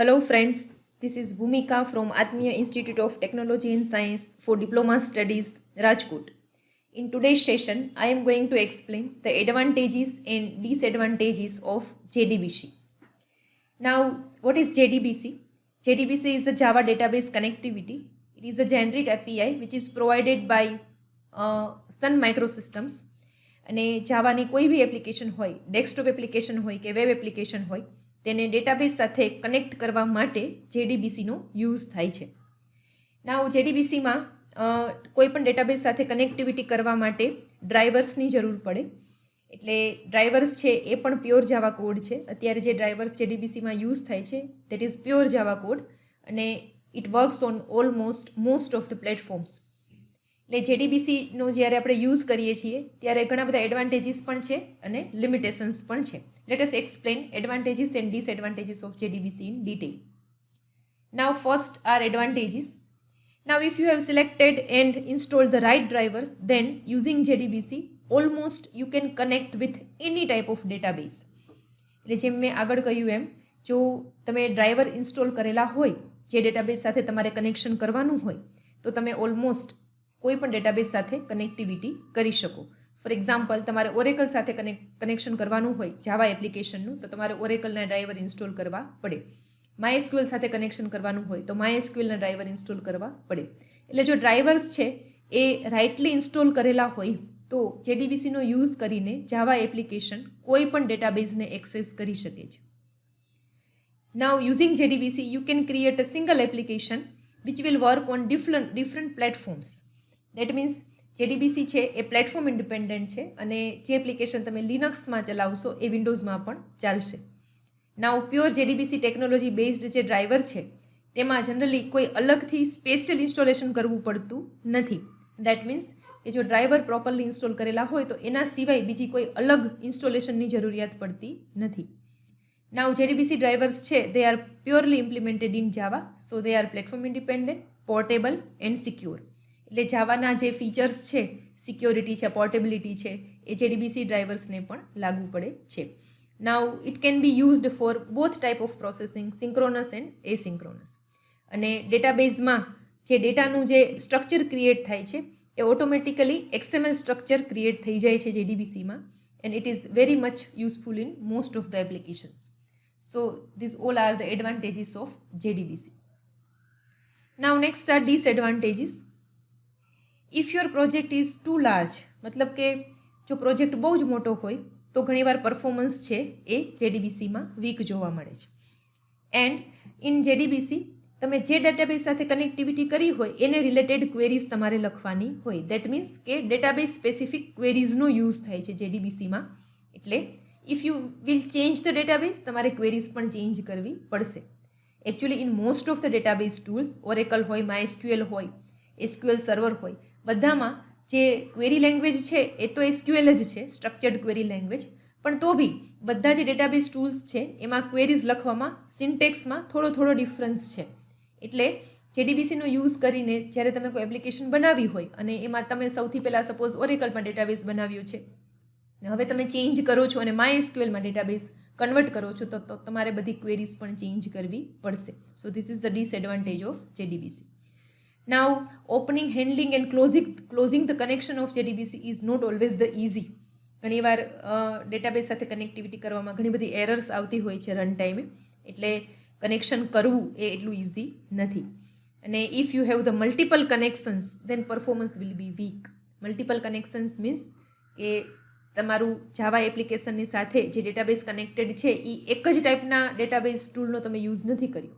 Hello friends, this is Bhumika from Atmiya Institute of Technology and Science for Diploma Studies, Rajkot. In today's session, I am going to explain the advantages and disadvantages of JDBC. Now, what is JDBC? JDBC is a Java database connectivity. It is a generic API which is provided by Sun Microsystems. અને જાવાની કોઈ બી application હોય, desktop application હોય કે web application હોય, તેને database સાથે connect કરવા માટે જેડીબીસીનો યુઝ થાય છે. નાઉ જેડીબીસીમાં કોઈ પણ ડેટાબેઝ સાથે કનેક્ટિવિટી કરવા માટે ડ્રાઈવર્સની જરૂર પડે. એટલે ડ્રાઈવર્સ છે એ પણ પ્યોર જાવા કોડ છે. અત્યારે જે ડ્રાઈવર્સ જેડીબીસીમાં યુઝ થાય છે that is pure Java code અને it works on almost most of the platforms. એટલે જેડીબીસીનો જ્યારે આપણે યુઝ કરીએ છીએ ત્યારે ઘણા બધા એડવાન્ટેજીસ પણ છે અને લિમિટેશન્સ પણ છે. Let us explain advantages and disadvantages of JDBC in detail. Now first are advantages. Now if you have selected and installed the right drivers, then using JDBC almost you can connect with any type of database. એટલે જેમ મેં આગળ કહ્યું એમ, જો તમે driver install કરેલા હોય, જે ડેટાબેઝ સાથે તમારે કનેક્શન કરવાનું હોય, તો તમે ઓલમોસ્ટ કોઈ પણ ડેટાબેઝ સાથે કનેક્ટિવિટી કરી શકો. ફોર એક્ઝામ્પલ, તમારે ઓરેકલ સાથે કનેક્શન કરવાનું હોય જાવા એપ્લિકેશનનું, તો તમારે ઓરેકલના ડ્રાઈવર ઇન્સ્ટોલ કરવા પડે. MySQL સાથે કનેક્શન કરવાનું હોય તો MySQLના ડ્રાઈવર ઇન્સ્ટોલ કરવા પડે. એટલે જો ડ્રાઈવર્સ છે એ રાઇટલી ઇન્સ્ટોલ કરેલા હોય તો જેડીબીસીનો યુઝ કરીને જાવા એપ્લિકેશન કોઈ પણ ડેટાબેઝને એક્સેસ કરી શકે છે. Now using JDBC you can create a single application which will work on different platforms. That means JDBC છે એ પ્લેટફોર્મ ઇન્ડિપેન્ડન્ટ છે અને જે એપ્લિકેશન તમે લિનક્સમાં ચલાવશો એ વિન્ડોઝમાં પણ ચાલશે. નાઉ પ્યોર JDBC ટેકનોલોજી બેઝડ જે ડ્રાઈવર છે તેમાં જનરલી કોઈ અલગથી સ્પેશિયલ ઇન્સ્ટોલેશન કરવું પડતું નથી. દેટ મીન્સ કે જો ડ્રાઈવર પ્રોપરલી ઇન્સ્ટોલ કરેલા હોય તો એના સિવાય બીજી કોઈ અલગ ઇન્સ્ટોલેશનની જરૂરિયાત પડતી નથી. નાઉ JDBC ડ્રાઈવર્સ છે they are purely implemented in Java, so they are platform independent, portable and secure. એટલે જાવાના જે ફીચર્સ છે, સિક્યોરિટી છે, પોર્ટેબિલિટી છે, એ જેડીબીસી ડ્રાઈવર્સને પણ લાગુ પડે છે. Now it can be used for both type of processing, synchronous and asynchronous. અને ડેટાબેઝમાં જે ડેટાનું જે સ્ટ્રક્ચર ક્રિએટ થાય છે એ ઓટોમેટિકલી XML સ્ટ્રક્ચર ક્રિએટ થઈ જાય છે જેડીબીસીમાં, and it is very much useful in most of the applications. So these all are the advantages of JDBC. Now next are disadvantages. If your project is too large, મતલબ કે જો project બહુ જ મોટો હોય તો ઘણીવાર પરફોર્મન્સ છે એ જેડીબીસીમાં વીક જોવા મળે છે. એન્ડ ઇન જેડીબીસી તમે જે ડેટાબેઝ સાથે કનેક્ટિવિટી કરી હોય એને રિલેટેડ ક્વેરીઝ તમારે લખવાની હોય. દેટ મીન્સ કે ડેટાબેઝ સ્પેસિફિક ક્વેરીઝનો યુઝ થાય છે જેડીબીસીમાં. એટલે if you will change the database, તમારે ક્વેરીઝ પણ ચેન્જ કરવી પડશે. Actually in most of the database tools, Oracle હોય, MySQL હોય, SQL સર્વર હોય, બધામાં જે ક્વેરી લેંગ્વેજ છે એ તો SQL જ છે, સ્ટ્રક્ચર્ડ ક્વેરી લેંગ્વેજ. પણ તો બી બધા જે ડેટાબેઝ ટૂલ્સ છે એમાં ક્વેરીઝ લખવામાં સિન્ટેક્સમાં થોડો ડિફરન્સ છે. એટલે જેડીબીસીનો યુઝ કરીને જ્યારે તમે કોઈ એપ્લિકેશન બનાવી હોય અને એમાં તમે સૌથી પહેલાં સપોઝ ઓરેકલમાં ડેટાબેઝ બનાવ્યો છે, હવે તમે ચેન્જ કરો છો અને MySQLમાં ડેટાબેઝ કન્વર્ટ કરો છો તો તમારે બધી ક્વેરીઝ પણ ચેન્જ કરવી પડશે. So this is the disadvantage of JDBC. Now opening, handling and closing the connection of JDBC is not always the easy. ઘણીવાર ડેટાબેઝ સાથે કનેક્ટિવિટી કરવામાં ઘણી બધી એરર્સ આવતી હોય છે રન ટાઈમે, એટલે કનેક્શન કરવું એ એટલું ઇઝી નથી. અને if you have the multiple connections then performance will be weak. Multiple connections means કે તમારું જાવા એપ્લિકેશનની સાથે જે ડેટાબેઝ કનેક્ટેડ છે એ એક જ ટાઈપના ડેટાબેઝ ટૂલનો તમે યુઝ નથી કર્યો.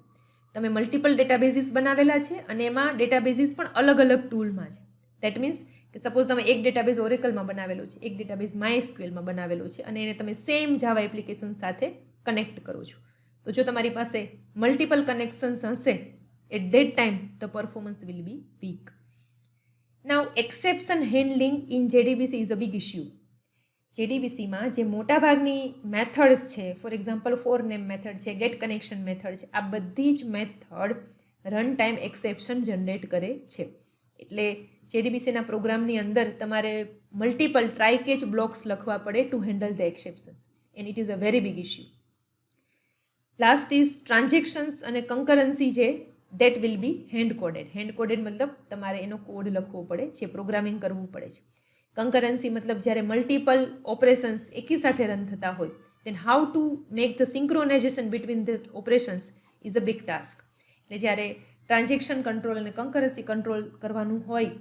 તમે મલ્ટિપલ ડેટાબેઝિસ બનાવેલા છે અને એમાં ડેટાબેઝિસ પણ અલગ અલગ ટૂલમાં છે. દેટ મીન્સ કે સપોઝ તમે એક ડેટાબેઝ ઓરેકલમાં બનાવેલો છે, એક ડેટાબેઝ MySQLમાં બનાવેલો છે અને એને તમે સેમ જાવા એપ્લિકેશન સાથે કનેક્ટ કરો છો, તો જો તમારી પાસે મલ્ટિપલ કનેક્શન્સ હશે at that time the performance will be weak. Now exception handling in JDBC is a big issue. જેડીબીસીમાં જે મોટાભાગની મેથડ્સ છે, for example for name method છે, ગેટ કનેક્શન મેથડ છે, આ બધી જ method run time exception generate કરે છે. એટલે જેડીબીસીના પ્રોગ્રામની અંદર તમારે મલ્ટિપલ ટ્રાય કેચ બ્લોક્સ લખવા પડે to handle the exceptions, and it is a very big issue. Last is transactions અને કન્કરન્સી છે that will be hand coded. Hand coded મતલબ તમારે એનો કોડ લખવો પડે, જે પ્રોગ્રામિંગ કરવું પડે છે. કન્કરન્સી મતલબ જ્યારે મલ્ટિપલ ઓપરેશન્સ એકી સાથે રન થતા હોય, then how to make the synchronization between the operations is a big task. એટલે જ્યારે ટ્રાન્ઝેક્શન કંટ્રોલ અને કન્કરન્સી કંટ્રોલ કરવાનું હોય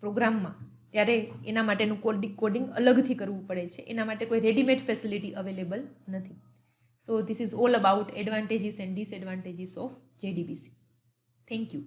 પ્રોગ્રામમાં, ત્યારે એના માટેનું કોડિંગ અલગથી કરવું પડે છે. એના માટે કોઈ રેડીમેડ ફેસિલિટી અવેલેબલ નથી. So this is all about advantages and disadvantages of JDBC. Thank you.